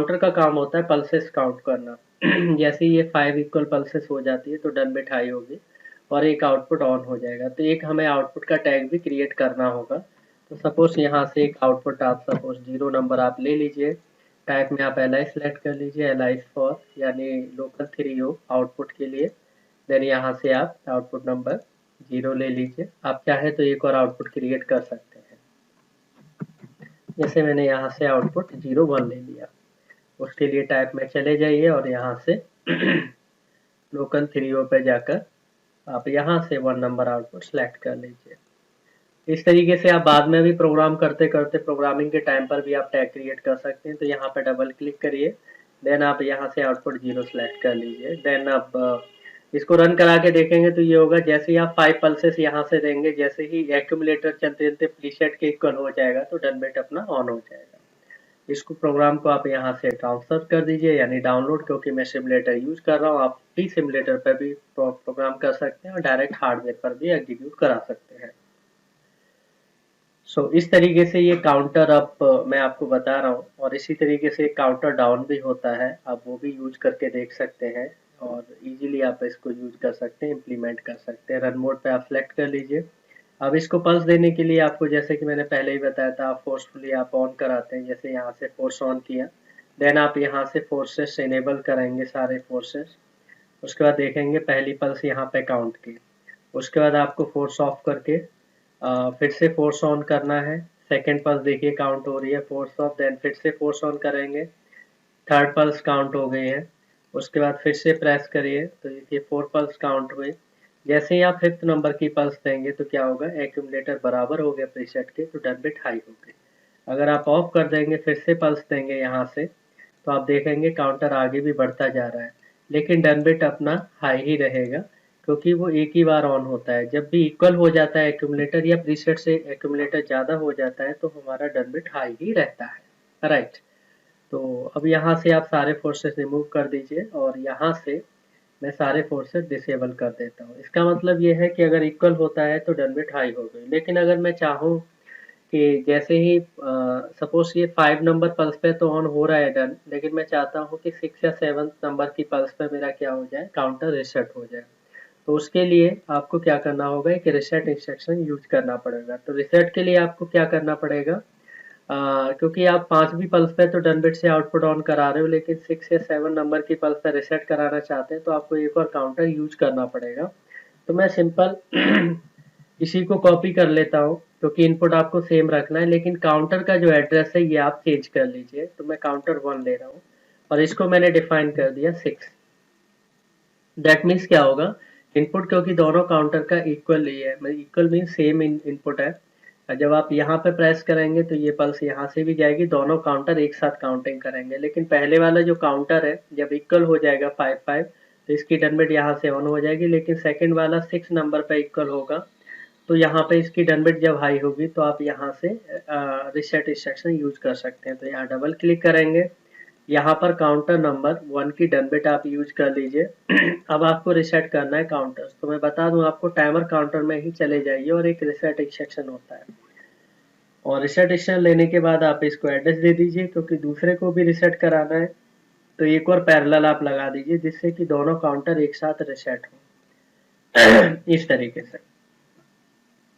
Counter का काम होता है पल्सेस काउंट करना। जैसे ही ये 5 इक्वल पल्सेस हो जाती है तो डन बिट हाई होगी और एक आउटपुट ऑन हो जाएगा। तो एक हमें आउटपुट का टैग भी क्रिएट करना होगा। तो सपोज यहाँ से एक आउटपुट आप सपोज 0 नंबर आप ले लीजिए, टाइप में आप एल आई सेलेक्ट कर लीजिए, एल आई फॉर यानी लोकल 3 हो आउटपुट के लिए। देन यहाँ से आप आउटपुट नंबर 0 ले लीजिए। आप चाहे तो एक और आउटपुट क्रिएट कर सकते हैं। जैसे मैंने यहाँ से आउटपुट 0 1 ले लिया, उसके लिए टाइप में चले जाइए और यहाँ से लोकल 3 पे जाकर आप यहाँ से 1 नंबर आउटपुट सेलेक्ट कर लीजिए। इस तरीके से आप बाद में भी प्रोग्राम करते करते प्रोग्रामिंग के टाइम पर भी आप टैग क्रिएट कर सकते हैं। तो यहाँ पे डबल क्लिक करिए, देन आप यहाँ से आउटपुट 0 सेलेक्ट कर लीजिए। देन आप इसको रन करा के देखेंगे तो ये होगा, जैसे ही आप 5 पल्सेस यहाँ से देंगे, जैसे ही एक्यूमुलेटर चलते चलते प्रीसेट के इक्वल हो जाएगा तो डन बिट अपना ऑन हो जाएगा। इसको प्रोग्राम को आप यहाँ से ट्रांसफर कर दीजिए यानी डाउनलोड, क्योंकि मैं सिमुलेटर यूज कर रहा हूँ। आप फ्री सिमुलेटर पर भी प्रोग्राम कर सकते हैं और डायरेक्ट हार्डवेयर पर भी एग्जीक्यूट करा सकते हैं। इस तरीके से ये काउंटर अप मैं आपको बता रहा हूँ, और इसी तरीके से काउंटर डाउन भी होता है, आप वो भी यूज करके देख सकते हैं और इजीली आप इसको यूज कर सकते हैं, इम्प्लीमेंट कर सकते हैं। रन मोड पे आप सेलेक्ट कर लीजिए। अब इसको पल्स देने के लिए आपको, जैसे कि मैंने पहले ही बताया था, आप फोर्सफुली आप ऑन कराते हैं। जैसे यहाँ से फोर्स ऑन किया, देन आप यहाँ से फोर्सेस इनेबल करेंगे सारे फोर्सेस। उसके बाद देखेंगे पहली पल्स यहाँ पे काउंट की। उसके बाद आपको फोर्स ऑफ करके फिर से फोर्स ऑन करना है। सेकेंड पल्स देखिए काउंट हो रही है, फोर्स ऑफ, देन फिर से फोर्स ऑन करेंगे, थर्ड पल्स काउंट हो गई है। उसके बाद फिर से प्रेस करिए तो देखिए 4 पल्स काउंट हुए। जैसे ही आप 5th नंबर की पल्स देंगे तो क्या होगा, एक्यूमुलेटर बराबर हो गया प्रीसेट के, तो डन बिट हाई हो गई। अगर आप ऑफ कर देंगे, फिर से पल्स देंगे यहाँ से, तो आप देखेंगे काउंटर आगे भी बढ़ता जा रहा है, लेकिन डन बिट अपना हाई ही रहेगा, क्योंकि वो एक ही बार ऑन होता है। जब भी इक्वल हो जाता है एक्यूमुलेटर या प्रीसेट से एक्यूमुलेटर ज्यादा हो जाता है तो हमारा डन बिट हाई ही रहता है, राइट। तो अब यहाँ से आप सारे फोर्सेस रिमूव कर दीजिए और यहाँ से मैं सारे फोर्सेस डिसेबल कर देता हूँ। इसका मतलब ये है कि अगर इक्वल होता है तो डन बिट हाई हो गई, लेकिन अगर मैं चाहूँ कि जैसे ही सपोज ये 5 नंबर पल्स पे तो ऑन हो रहा है डन, लेकिन मैं चाहता हूँ कि 6 या 7 नंबर की पल्स पे मेरा क्या हो जाए, काउंटर रिसेट हो जाए। तो उसके लिए आपको क्या करना होगा कि रिसेट इंस्ट्रक्शन यूज करना पड़ेगा। तो रिसेट के लिए आपको क्या करना पड़ेगा, क्योंकि आप 5वीं पल्स पे तो डन बिट से आउटपुट ऑन करा रहे हो, लेकिन 6 या 7 नंबर की पल्स पे रिसेट कराना चाहते हैं तो आपको एक और काउंटर यूज करना पड़ेगा। तो मैं सिंपल इसी को कॉपी कर लेता हूँ, क्योंकि इनपुट आपको सेम रखना है, लेकिन काउंटर का जो एड्रेस है ये आप चेंज कर लीजिए। तो मैं काउंटर 1 ले रहा हूँ और इसको मैंने डिफाइन कर दिया 6। दैट मीन्स क्या होगा, इनपुट क्योंकि दोनों काउंटर का इक्वल ही है, इक्वल मीन सेम इनपुट है। जब आप यहाँ पे प्रेस करेंगे तो ये पल्स यहाँ से भी जाएगी, दोनों काउंटर एक साथ काउंटिंग करेंगे। लेकिन पहले वाला जो काउंटर है जब इक्वल हो जाएगा 5-5 तो इसकी डन बिट यहाँ से ऑन हो जाएगी, लेकिन सेकंड वाला 6 नंबर पे इक्वल होगा तो यहाँ पे इसकी डन बिट जब हाई होगी तो आप यहाँ से रिसेट इंस्ट्रक्शन यूज कर सकते हैं। तो यहाँ डबल क्लिक करेंगे, यहाँ पर काउंटर नंबर 1 की डन बिट आप यूज कर लीजिए। अब आपको रिसेट करना है काउंटर, तो मैं बता दूं आपको, टाइमर काउंटर में ही चले जाइए और एक रिसेट इंस्ट्रक्शन होता है, और रिसेट इंस्ट्रक्शन लेने के बाद आप इसको एड्रेस दे दीजिए, क्योंकि दूसरे को भी रिसेट कराना है। तो एक और पैरेलल आप लगा दीजिए जिससे कि दोनों काउंटर एक साथ रिसेट हो इस तरीके से।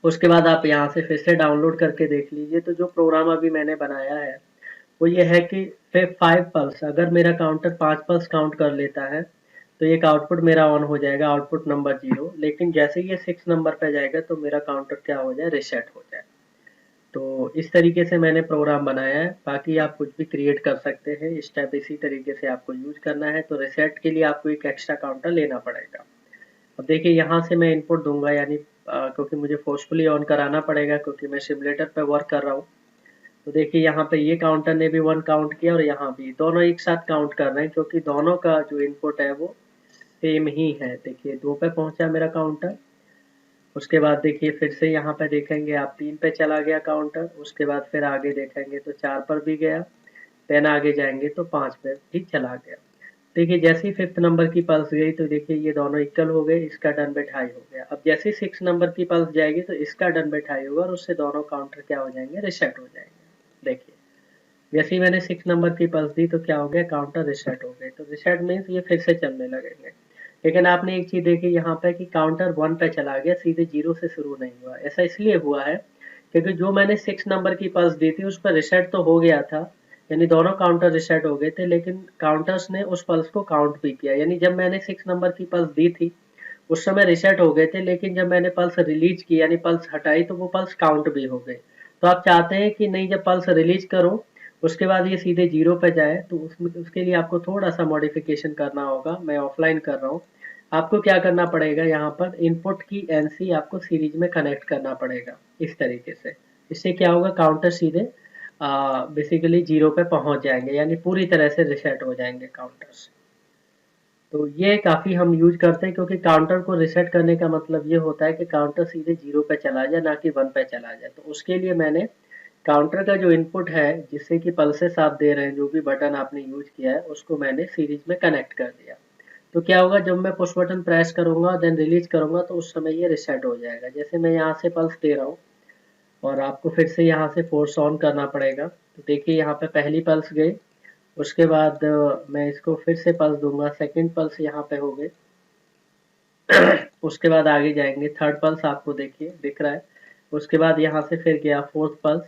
उसके बाद आप यहाँ से फिर से डाउनलोड करके देख लीजिए। तो जो प्रोग्राम अभी मैंने बनाया है वो ये है कि फिर 5 पल्स, अगर मेरा काउंटर 5 पल्स काउंट कर लेता है तो एक आउटपुट मेरा ऑन हो जाएगा, आउटपुट नंबर 0। लेकिन जैसे ये 6 नंबर पे जाएगा तो मेरा काउंटर क्या हो जाए, रिसेट हो जाए। तो इस तरीके से मैंने प्रोग्राम बनाया है। बाकी आप कुछ भी क्रिएट कर सकते हैं, स्टेप इसी तरीके से आपको यूज करना है। तो रिसेट के लिए आपको एक एक्स्ट्रा काउंटर लेना पड़ेगा। अब देखिए यहाँ से मैं इनपुट दूंगा, यानी क्योंकि मुझे फोर्सफुली ऑन कराना पड़ेगा क्योंकि मैं सिमुलेटर पे वर्क कर रहा हूँ। तो देखिए यहाँ पे ये काउंटर ने भी 1 काउंट किया और यहाँ भी, दोनों एक साथ काउंट कर रहे हैं क्योंकि दोनों का जो इनपुट है वो सेम ही है। देखिए 2 पे पहुंचा मेरा काउंटर। उसके बाद देखिए फिर से यहाँ पे देखेंगे आप 3 पे चला गया काउंटर। उसके बाद फिर आगे देखेंगे तो 4 पर भी गया, देन आगे जाएंगे तो 5 पे भी चला गया। देखिए जैसे ही 5th नंबर की पल्स गई तो देखिए ये दोनों इक्वल हो गए, इसका डन बिट हाई हो गया। अब जैसे ही 6 नंबर की पल्स जाएगी तो इसका डन बिट हाई होगा और उससे दोनों काउंटर क्या हो जाएंगे, रिसेट हो जाएंगे। देखिए जैसे ही मैंने 6 नंबर की पल्स दी तो क्या हो गया, काउंटर रिसेट हो गए। तो रिसेट मीन्स ये फिर से चलने लगेंगे। लेकिन आपने एक चीज देखी यहाँ पे कि काउंटर 1 पे चला गया, सीधे 0 से शुरू नहीं हुआ। ऐसा इसलिए हुआ है क्योंकि जो मैंने 6 नंबर की पल्स दी थी उस पर रिसेट तो हो गया था, यानी दोनों काउंटर रिसेट हो गए थे, लेकिन काउंटर्स ने उस पल्स को काउंट भी किया। यानी जब मैंने 6 नंबर की पल्स दी थी उस समय रिसेट हो गए थे, लेकिन जब मैंने पल्स रिलीज की यानी पल्स हटाई तो वो पल्स काउंट भी हो गए। तो आप चाहते हैं कि नहीं, जब पल्स रिलीज करो उसके बाद ये सीधे 0 पे जाए, तो उसमें उसके लिए आपको थोड़ा सा मॉडिफिकेशन करना होगा। मैं ऑफलाइन कर रहा हूँ। आपको क्या करना पड़ेगा, यहाँ पर इनपुट की एनसी आपको सीरीज में कनेक्ट करना पड़ेगा इस तरीके से। इससे क्या होगा, काउंटर सीधे बेसिकली 0 पे पहुंच जाएंगे, यानी पूरी तरह से रिसेट हो जाएंगे काउंटर्स। तो ये काफी हम यूज करते हैं क्योंकि काउंटर को रिसेट करने का मतलब ये होता है कि काउंटर सीधे 0 पे चला जाए, ना कि 1 पे चला जाए। तो उसके लिए मैंने काउंटर का जो इनपुट है जिससे कि पल्सेस आप दे रहे हैं, जो भी बटन आपने यूज किया है उसको मैंने सीरीज में कनेक्ट कर दिया। तो क्या होगा, जब मैं पुश बटन प्रेस करूंगा देन रिलीज करूंगा तो उस समय ये रिसेट हो जाएगा। जैसे मैं यहाँ से पल्स दे रहा हूँ और आपको फिर से यहाँ से फोर्स ऑन करना पड़ेगा। तो देखिए यहाँ पे पहली पल्स गई, उसके बाद मैं इसको फिर से पल्स दूंगा, सेकंड पल्स यहाँ पे हो गई। उसके बाद आगे जाएंगे, थर्ड पल्स आपको देखिए दिख रहा है। उसके बाद यहाँ से फिर गया फोर्थ पल्स।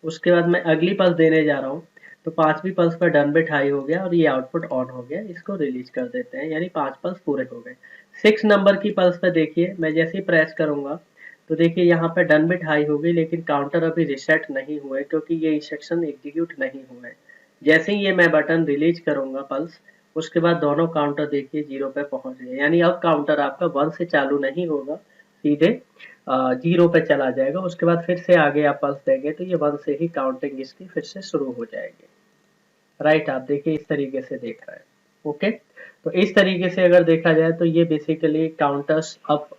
उसके बाद मैं अगली पल्स देने जा रहा हूँ, तो पांचवी पल्स पर डन बिट हाई हो गया और ये आउटपुट ऑन हो गया। इसको रिलीज कर देते हैं, यानी 5 पल्स पूरे हो गए। 6 नंबर की पल्स पे देखिए, मैं जैसे ही प्रेस करूंगा तो देखिए यहाँ पे डन बिट हाई हो गई, लेकिन काउंटर अभी रिसेट नहीं हुए क्योंकि ये इंस्ट्रक्शन एग्जीक्यूट नहीं हुए। जैसे ही ये मैं बटन रिलीज करूंगा पल्स, उसके बाद दोनों काउंटर देखिए 0 पे पहुंच गए। यानी अब काउंटर आपका 1 से चालू नहीं होगा, सीधे 0 पे चला जाएगा। उसके बाद फिर से आगे आप पल्स देंगे तो ये 1 से ही काउंटिंग इसकी फिर से शुरू हो जाएगी। राइट, आप देखिए इस तरीके से देख रहे हैं। ओके, तो इस तरीके से अगर देखा जाए तो ये basically counters up,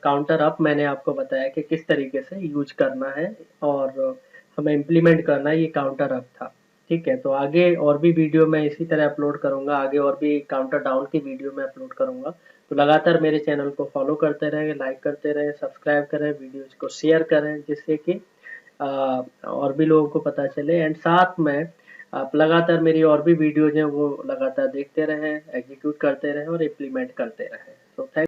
counter up मैंने आपको बताया कि किस तरीके से यूज करना है और हमें इम्प्लीमेंट करना है। ये काउंटर अप था। ठीक है, तो आगे और भी वीडियो मैं इसी तरह अपलोड करूंगा, आगे और भी काउंटर डाउन की वीडियो मैं अपलोड करूंगा। तो लगातार मेरे चैनल को फॉलो करते रहें, लाइक करते रहें, सब्सक्राइब करें, वीडियोज को शेयर करें, जिससे कि और भी लोगों को पता चले। एंड साथ में आप लगातार मेरी और भी वीडियोज हैं वो लगातार देखते रहें, एग्जीक्यूट करते रहें और इम्प्लीमेंट करते रहें। तो थैंक